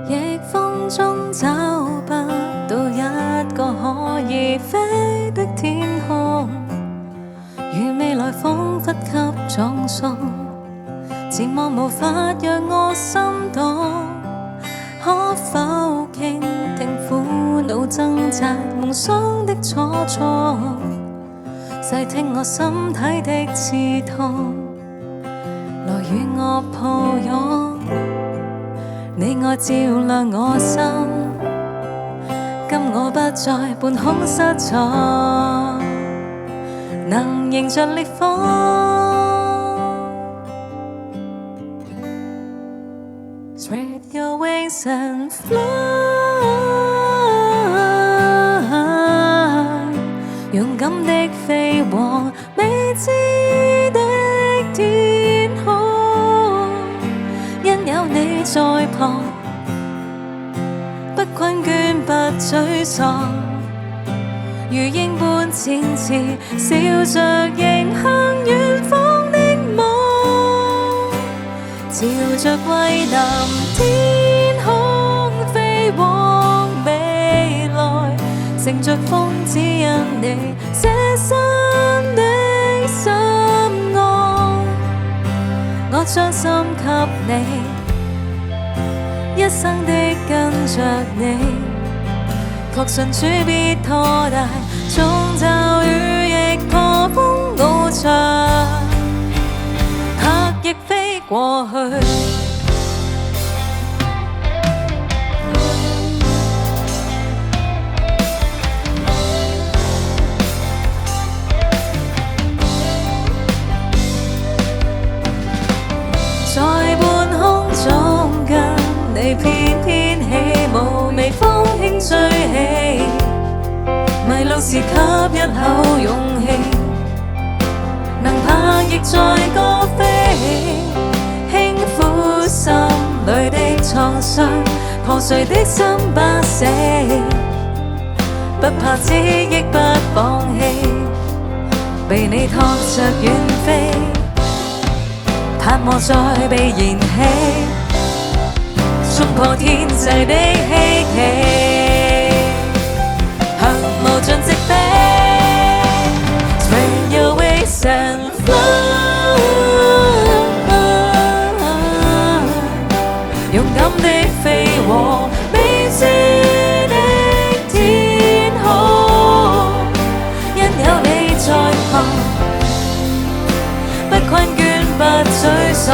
逆風中找不到一個可以飛的天空，如未來彷彿給葬送，漸望無法讓我心動。可否傾聽苦惱掙扎夢想的楚楚，細聽我心體的刺痛，來與我抱擁，你愛照亮我心，今我不再半空失措，能迎着烈風。Spread your wings and fly， 勇敢的飛往未知的天空，因有你在旁，不困倦不沮喪，如鷹般展翅，笑着迎向遠方的夢，朝着蔚藍天空飛往未來，乘着風只因你捨身的心愛，我將心給你，一生的跟着你，確信主必拖帶，縱驟雨亦破風翱翔，拍翼飛過去。在半空中跟你翩翩起舞，微風輕吹起，迷路時給一口勇氣，能拍翼再高飛，輕撫心裏的創傷，破碎的心不死，不怕知亦不放棄，被你托着遠飛，盼望再被燃起，衝破天際的希冀，向無盡直飛。Spread your wings and fly， 勇敢的飛往未知的天空，因有你在旁，不困倦不沮喪。